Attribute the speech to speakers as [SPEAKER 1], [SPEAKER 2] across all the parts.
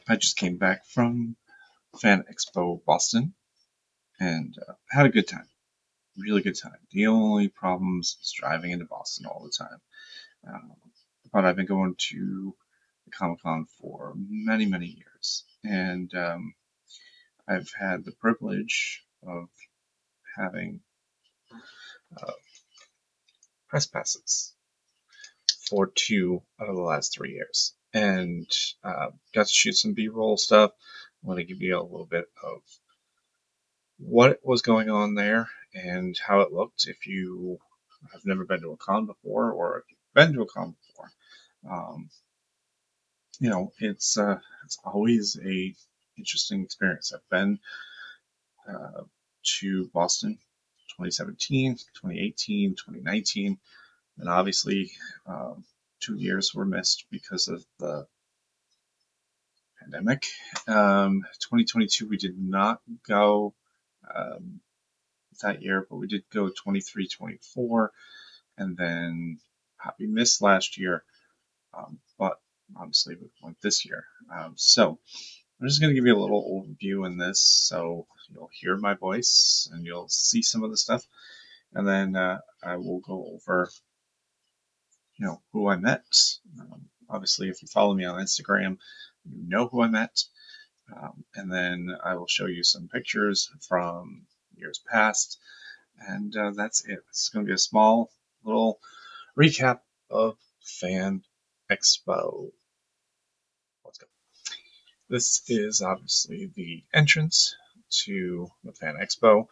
[SPEAKER 1] I just came back from Fan Expo Boston and had a good time. Really good time. The only problems is driving into Boston all the time. Um, but I've been going to the Comic Con for many, many years. And I've had the privilege of having uh, press passes for 2 out of the last 3 years. And got to shoot some B-roll stuff. I want to give you a little bit of what was going on there and how it looked if you have never been to a con before or if you've been to a con before. Um, it's always a interesting experience. I've been uh, to Boston 2017, 2018, 2019, and obviously 2 years were missed because of the pandemic. 2022 we did not go um, that year, but we did go 23, 24, and then we missed last year, but obviously we went this year. So I'm just going to give you a little overview in this, so you'll hear my voice and you'll see some of the stuff, and then I will go over, who I met. Obviously, if you follow me on Instagram, you know who I met. And then I will show you some pictures from years past, and that's it. It's going to be a small little recap of Fan Expo. Let's go. This is obviously the entrance to the Fan Expo.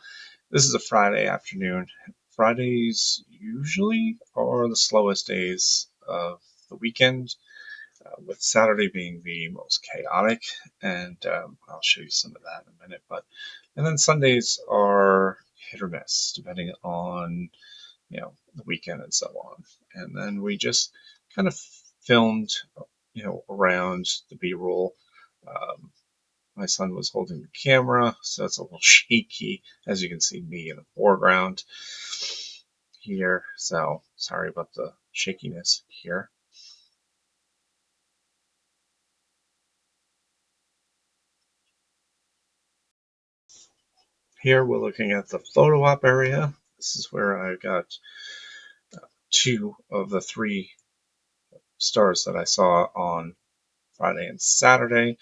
[SPEAKER 1] This is a Friday afternoon. Fridays usually are the slowest days of the weekend, with Saturday being the most chaotic, and I'll show you some of that in a minute. And then Sundays are hit or miss depending on the weekend and so on. And then we just kind of filmed around the B-roll. Um, my son was holding the camera, so it's a little shaky, as you can see me in the foreground here. So sorry about the shakiness here. Here we're looking at the photo op area. This is where I got 2 of the 3 stars that I saw on Friday and Saturday.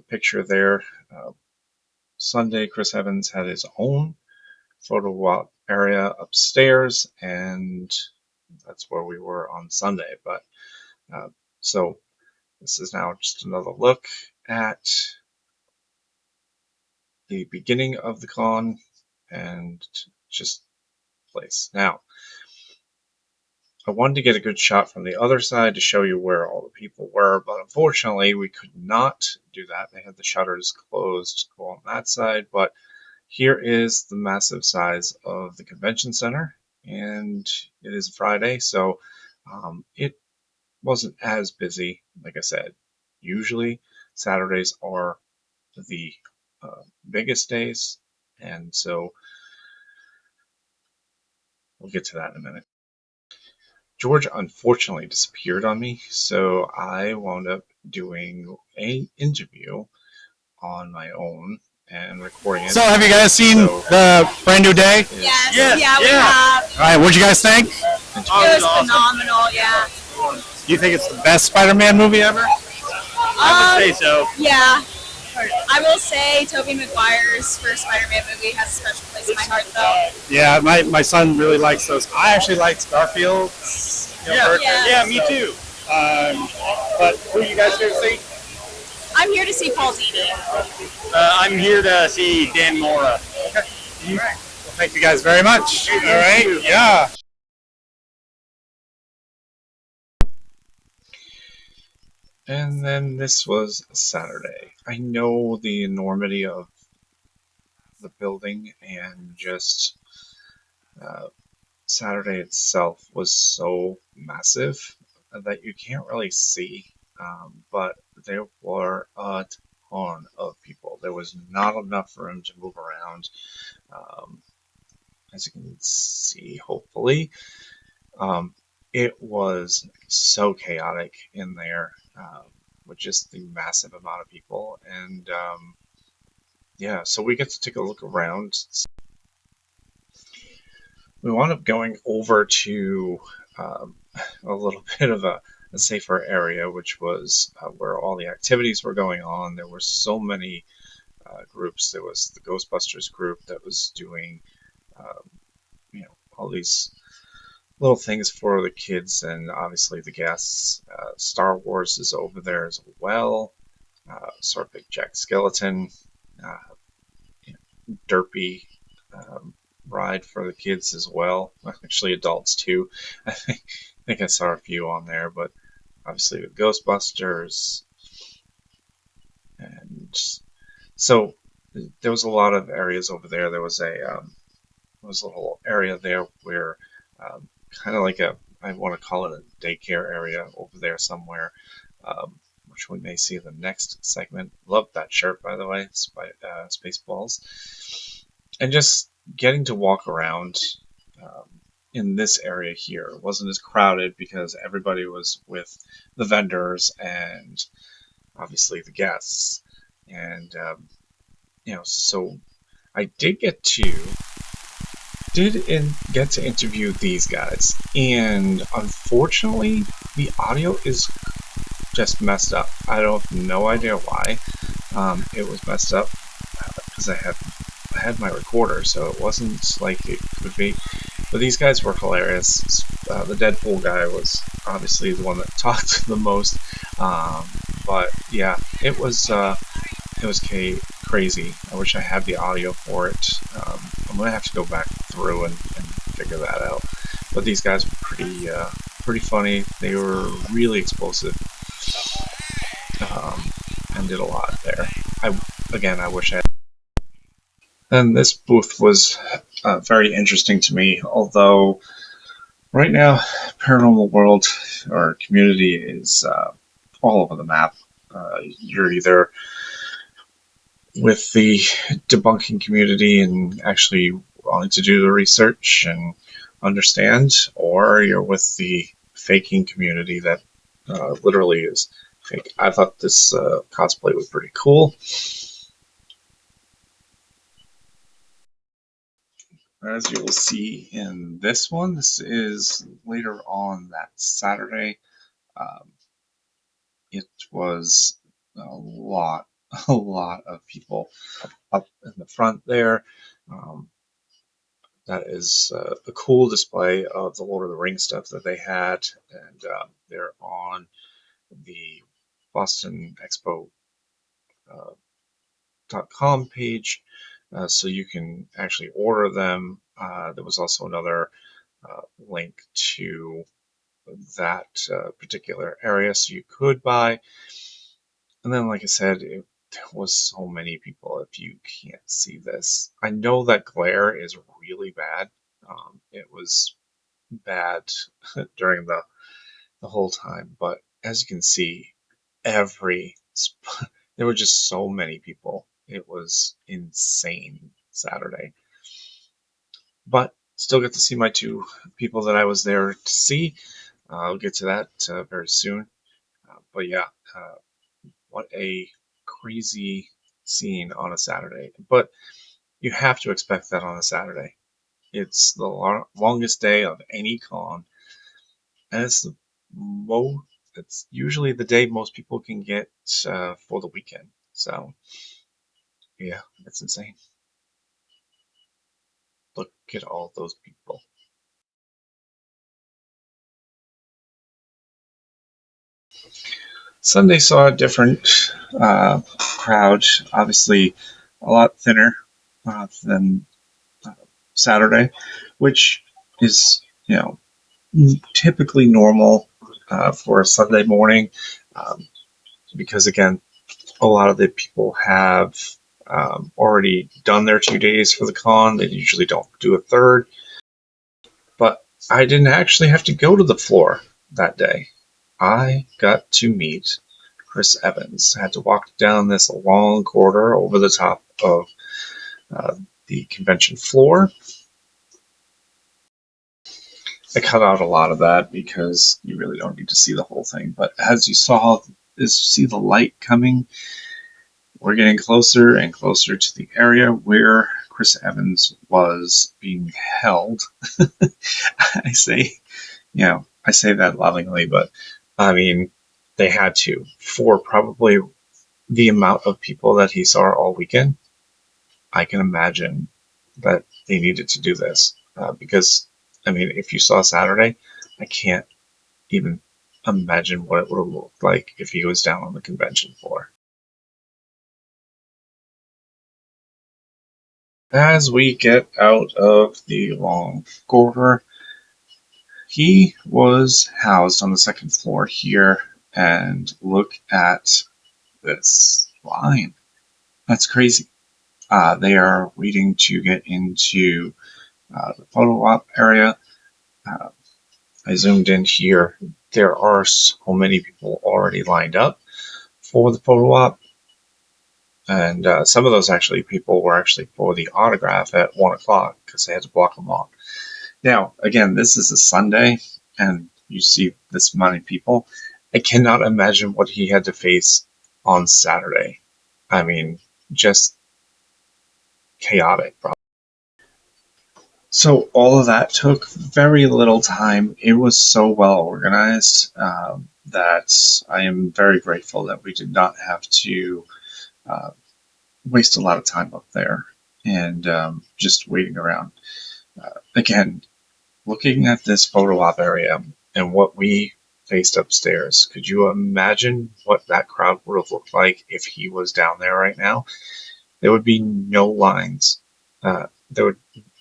[SPEAKER 1] Picture there. Sunday, Chris Evans had his own photo op area upstairs, and that's where we were on Sunday. But so this is now just another look at the beginning of the con and just place. Now, I wanted to get a good shot from the other side to show you where all the people were, but unfortunately we could not do that. They had the shutters closed on that side, but here is the massive size of the convention center, and it is Friday, so it wasn't as busy. Like I said, usually Saturdays are the biggest days, and so we'll get to that in a minute. George unfortunately disappeared on me, so I wound up doing an interview on my own and recording it.
[SPEAKER 2] So, have you guys seen the brand new day?
[SPEAKER 3] Yes. Yeah, we have.
[SPEAKER 2] All right, what'd you guys think?
[SPEAKER 3] It was awesome. Phenomenal, yeah.
[SPEAKER 2] Do you think it's the best Spider-Man movie ever?
[SPEAKER 4] I would say so.
[SPEAKER 3] Yeah. I will say Tobey Maguire's first Spider-Man movie has a special place in my heart, though.
[SPEAKER 2] Yeah, my son really likes those. I actually liked Garfield's.
[SPEAKER 4] Yeah, me too.
[SPEAKER 2] But who are you guys here to see?
[SPEAKER 3] I'm here to see Paul Dini.
[SPEAKER 4] I'm here to see Dan Mora.
[SPEAKER 2] Okay. Well, thank you guys very much. All right. Yeah.
[SPEAKER 1] And then this was Saturday. I know the enormity of the building, and just Saturday itself was so massive that you can't really see, but there were a ton of people. There was not enough room to move around, as you can see, hopefully. It was so chaotic in there. with just the massive amount of people. And yeah, so we get to take a look around. We wound up going over to um, a little bit of a safer area, which was where all the activities were going on. There were so many groups. There was the Ghostbusters group that was doing, um, all these little things for the kids, and obviously the guests. Star Wars is over there as well. Sort of Big Jack Skeleton, uh, derpy um, ride for the kids as well. Actually, adults too. I think I saw a few on there, but obviously the Ghostbusters, and so there was a lot of areas over there. There was a little area there where kind of like I want to call it a daycare area over there somewhere, which we may see in the next segment. Love that shirt, by the way, Spaceballs. And just getting to walk around um, in this area here. It wasn't as crowded because everybody was with the vendors and obviously the guests. And, so I get to interview these guys. And unfortunately, the audio is just messed up. I don't have no idea why. It was messed up because I had my recorder, so it wasn't like it could be. But these guys were hilarious. The Deadpool guy was obviously the one that talked the most. But yeah, crazy. I wish I had the audio for it. I'm gonna have to go back through and figure that out. But these guys were pretty funny. They were really explosive, and did a lot there. I wish I had. And this booth was very interesting to me, although right now, Paranormal World or community is all over the map. You're either with the debunking community and actually wanting to do the research and understand, or you're with the faking community that literally is fake. I thought this cosplay was pretty cool. As you will see in this one, this is later on that Saturday. Um, it was a lot, a lot of people up in the front there. Um, that is a cool display of the Lord of the Rings stuff that they had, and they're on the Boston Expo .com page, so you can actually order them. There was also another link to that particular area, so you could buy. And then, like I said, there was so many people. If you can't see this, I know that glare is really bad. It was bad during the whole time, but as you can see, there were just so many people. It was insane Saturday, but still get to see my two people that I was there to see. I'll get to that very soon. But yeah, uh, what a crazy scene on a Saturday. But you have to expect that on a Saturday. It's the longest day of any con, and it's usually the day most people can get for the weekend. So yeah, it's insane. Look at all those people. Sunday saw a different crowd, obviously a lot thinner than Saturday, which is, typically normal for a Sunday morning, um, because again, a lot of the people have already done their 2 days for the con. They usually don't do a third, but I didn't actually have to go to the floor that day. I got to meet Chris Evans. I had to walk down this long corridor over the top of uh, the convention floor. I cut out a lot of that because you really don't need to see the whole thing. But as you saw, see the light coming. We're getting closer and closer to the area where Chris Evans was being held. I say, I say that lovingly, but I mean, they had to, for probably the amount of people that he saw all weekend. I can imagine that they needed to do this because, I mean, if you saw Saturday, I can't even imagine what it would have looked like if he was down on the convention floor. As we get out of the long corridor, he was housed on the second floor here, and look at this line. That's crazy. They are waiting to get into the photo op area. Uh, I zoomed in here. There are so many people already lined up for the photo op, and some of those people were actually for the autograph at 1 o'clock because they had to block them off. Now, again, this is a Sunday, and you see this many people. I cannot imagine what he had to face on Saturday. I mean, just chaotic, probably. So all of that took very little time. It was so well organized that I am very grateful that we did not have to uh, waste a lot of time up there and just waiting around. Again, looking at this photo op area and what we faced upstairs, could you imagine what that crowd would have looked like if he was down there right now? There would be no lines. There would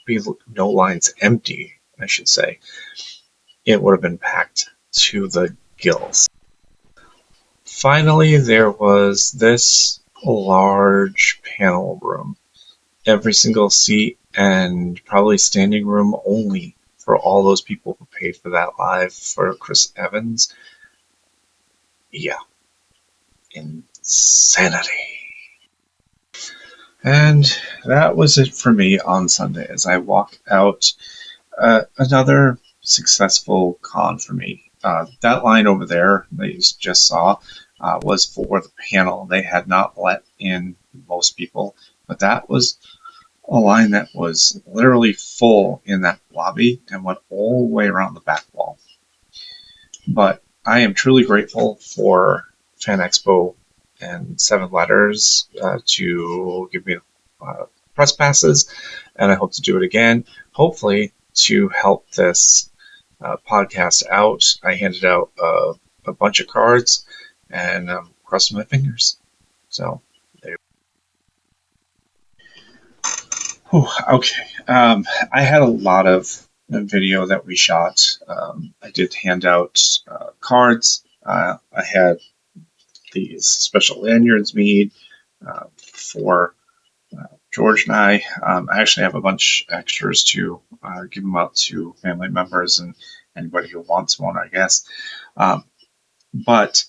[SPEAKER 1] be no lines empty, I should say. It would have been packed to the gills. Finally, there was this large panel room. Every single seat and probably standing room only for all those people who paid for that live for Chris Evans. Yeah. Insanity. And that was it for me on Sunday as I walk out. Another successful con for me. That line over there that you just saw was for the panel. They had not let in most people, but that was a line that was literally full in that lobby and went all the way around the back wall. But I am truly grateful for Fan Expo and Seven Letters to give me press passes, and I hope to do it again. Hopefully, to help this podcast out, I handed out a bunch of cards and crossing my fingers. So, there. Okay. I had a lot of video that we shot. I did hand out cards. I had these special lanyards made for George and I. I actually have a bunch extras to give them out to family members and anybody who wants one, I guess. But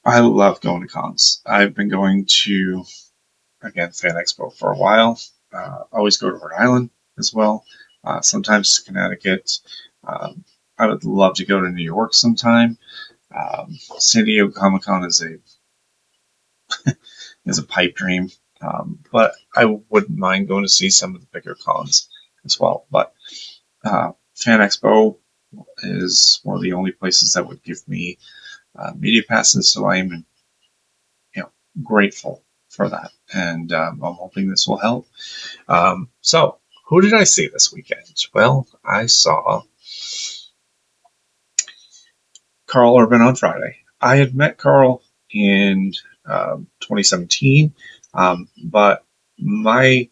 [SPEAKER 1] I love going to cons. I've been going to, again, Fan Expo for a while. Always go to Rhode Island as well. Sometimes Connecticut. I would love to go to New York sometime. San Diego Comic Con is a pipe dream, but I wouldn't mind going to see some of the bigger cons as well. But Fan Expo is one of the only places that would give me media passes, so I am, grateful for that, and I'm hoping this will help. So, who did I see this weekend? Well, I saw Carl Urban on Friday. I had met Carl in 2017, but my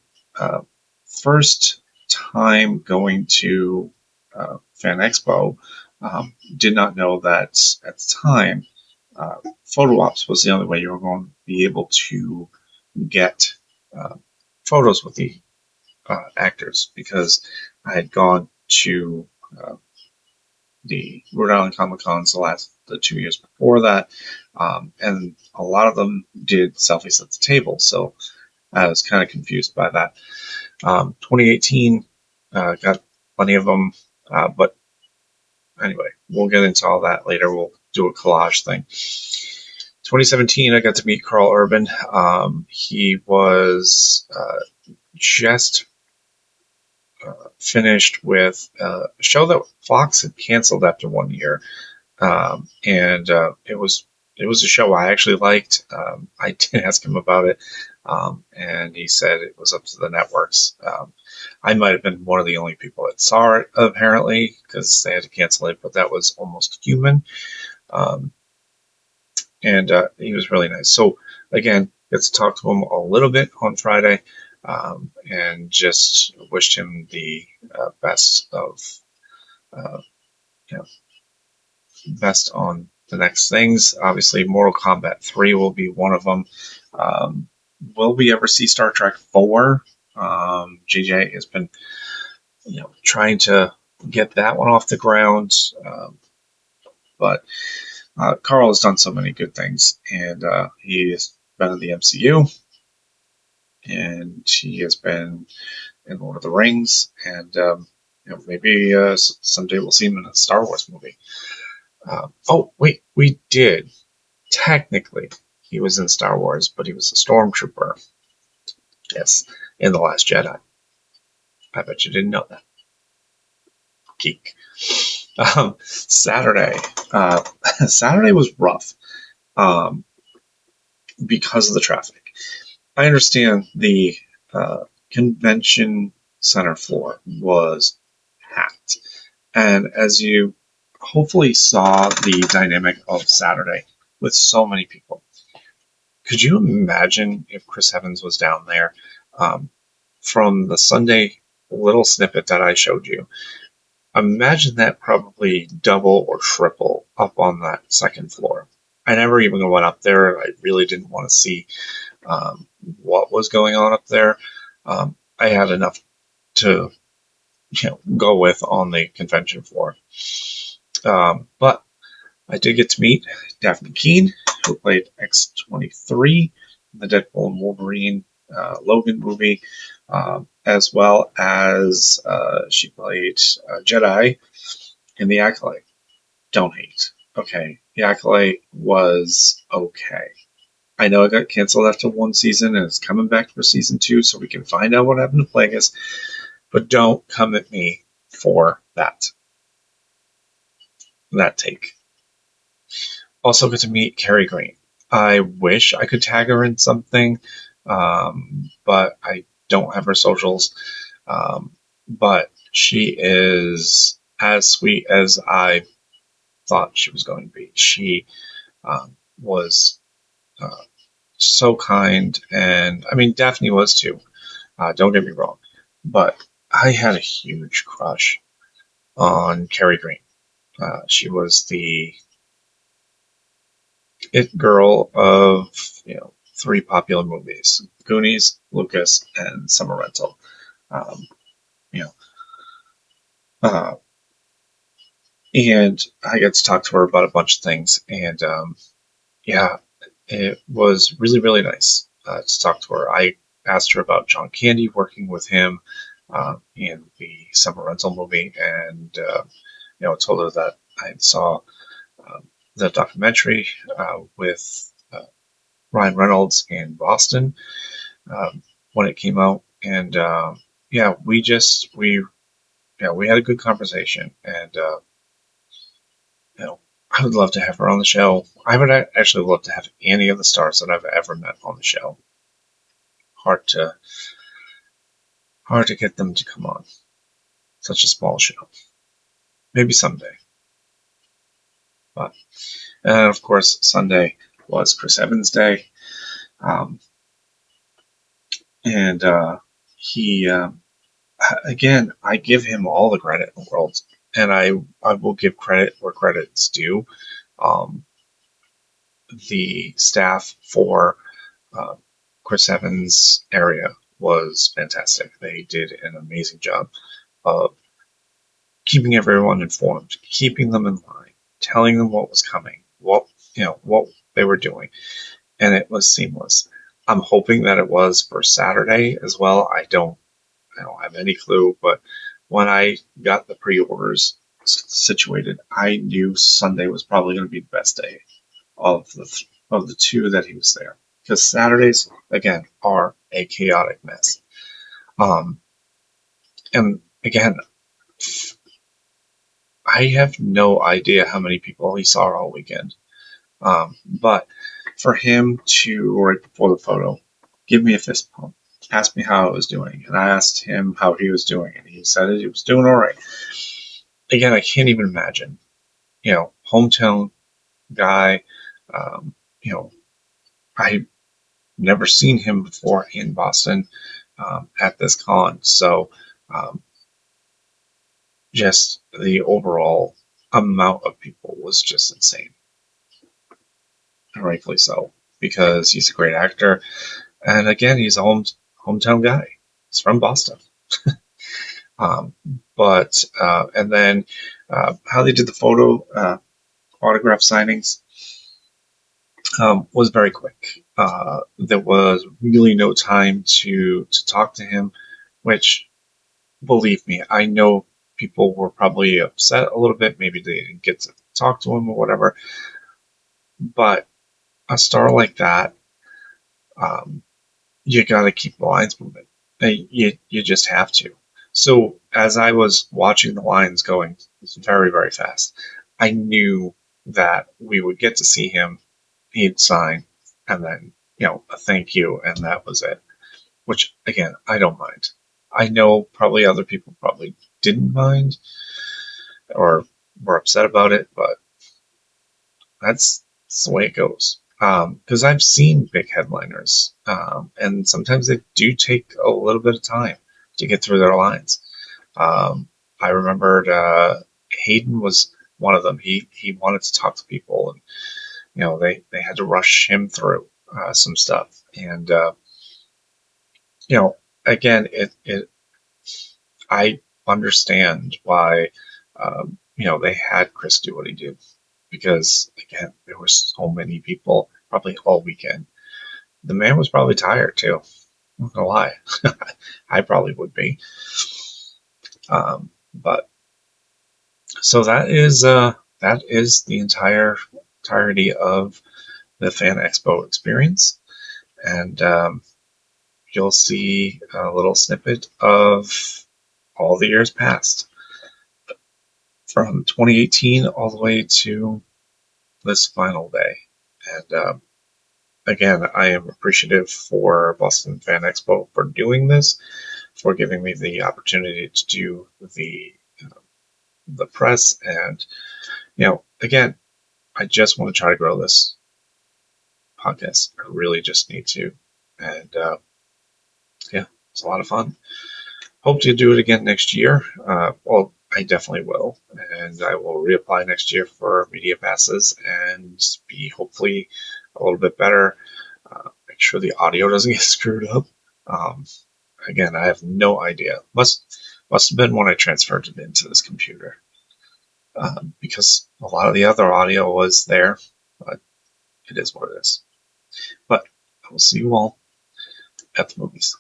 [SPEAKER 1] first time going to Fan Expo, did not know that at the time photo ops was the only way you were going to be able to get photos with the actors, because I had gone to the Rhode Island Comic Cons the 2 years before that, and a lot of them did selfies at the table, so I was kind of confused by that. 2018 got plenty of them, but anyway, we'll get into all that later. We'll do a collage thing. 2017, I got to meet Carl Urban. He was just finished with a show that Fox had canceled after 1 year, and it was a show I actually liked. I did ask him about it, and he said it was up to the networks. I might have been one of the only people that saw it, apparently, because they had to cancel it, but that was Almost Human. Um, and he was really nice. So, again, got to talk to him a little bit on Friday, and just wished him the best of, uh, you know, best on the next things. Obviously, Mortal Kombat 3 will be one of them. Um, will we ever see Star Trek 4? JJ has been, trying to get that one off the ground, but Carl has done so many good things, and he's been in the MCU, and he has been in Lord of the Rings, and maybe someday we'll see him in a Star Wars movie. Oh, wait, we did. Technically, he was in Star Wars, but he was a stormtrooper. Yes, in The Last Jedi. I bet you didn't know that. Geek. Saturday. Saturday was rough because of the traffic. I understand the convention center floor was packed. And as you hopefully saw the dynamic of Saturday with so many people, could you imagine if Chris Evans was down there? From the Sunday little snippet that I showed you, imagine that probably double or triple up on that second floor. I never even went up there. I really didn't want to see what was going on up there. I had enough to go with on the convention floor. But I did get to meet Daphne Keane, who played X-23 in the Deadpool and Wolverine Logan movie, as well as she played Jedi in The Acolyte. Don't hate. Okay, The Acolyte was okay. I know it got canceled after one season and it's coming back for season 2, so we can find out what happened to Plagueis. But don't come at me for that take. Also got to meet Carrie Green. I wish I could tag her in something, but I don't have her socials. But she is as sweet as I thought she was going to be. She was so kind, and I mean, Daphne was too. Don't get me wrong, but I had a huge crush on Carrie Green. She was the it girl of 3 popular movies: Goonies, Lucas, and Summer Rental. Um, you know, uh, and I got to talk to her about a bunch of things, and yeah, it was really really nice to talk to her. I asked her about John Candy working with him in the Summer Rental movie, and told her that I saw the documentary with Ryan Reynolds in Boston when it came out, and yeah, we had a good conversation, and I would love to have her on the show. I would actually love to have any of the stars that I've ever met on the show. Hard to get them to come on such a small show. Maybe someday, but and of course Sunday was Chris Evans Day, um, and he. Again, I give him all the credit in the world, and I will give credit where credit's due. Um, the staff for uh, Chris Evans' area was fantastic. They did an amazing job of keeping everyone informed, keeping them in line, telling them what was coming, what they were doing, and it was seamless. I'm hoping that it was for Saturday as well. I don't have any clue, but when I got the pre-orders, situated, I knew Sunday was probably going to be the best day of the two that he was there, because Saturdays again are a chaotic mess. Um, and again, I have no idea how many people he saw all weekend. But for him to, right before the photo, give me a fist pump, ask me how I was doing, and I asked him how he was doing, and he said he was doing all right. Again, I can't even imagine. Hometown guy. Um, you know, I never seen him before in Boston at this con. So um, just the overall amount of people was just insane, and rightfully so, because he's a great actor, and again, he's a hometown guy. He's from Boston. Um, but and then how they did the photo autograph signings was very quick. There was really no time to talk to him, which, believe me, I know people were probably upset a little bit. Maybe they didn't get to talk to him or whatever. But a star like that, um, you got to keep the lines moving. You just have to. So as I was watching the lines going very, very fast, I knew that we would get to see him. He'd sign, and then a thank you, and that was it. Which again, I don't mind. I know probably other people probably didn't mind or were upset about it, but that's the way it goes. Because I've seen big headliners, and sometimes they do take a little bit of time to get through their lines. I remembered Hayden was one of them. He wanted to talk to people, and they had to rush him through some stuff. And you know, again, it I understand why they had Chris do what he did, because again, there were so many people probably all weekend. The man was probably tired too. I'm not gonna lie, I probably would be. But so that is the entirety of the Fan Expo experience, and you'll see a little snippet of all the years past, from 2018 all the way to this final day. And again, I am appreciative for Boston Fan Expo for doing this, for giving me the opportunity to do the press, and again, I just want to try to grow this podcast. I really just need to, and yeah, it's a lot of fun. Hope to do it again next year. Well, I definitely will, and I will reapply next year for media passes and be hopefully a little bit better. Make sure the audio doesn't get screwed up. Um, Again, I have no idea. Must have been when I transferred it into this computer, because a lot of the other audio was there, but it is what it is. But I will see you all at the movies.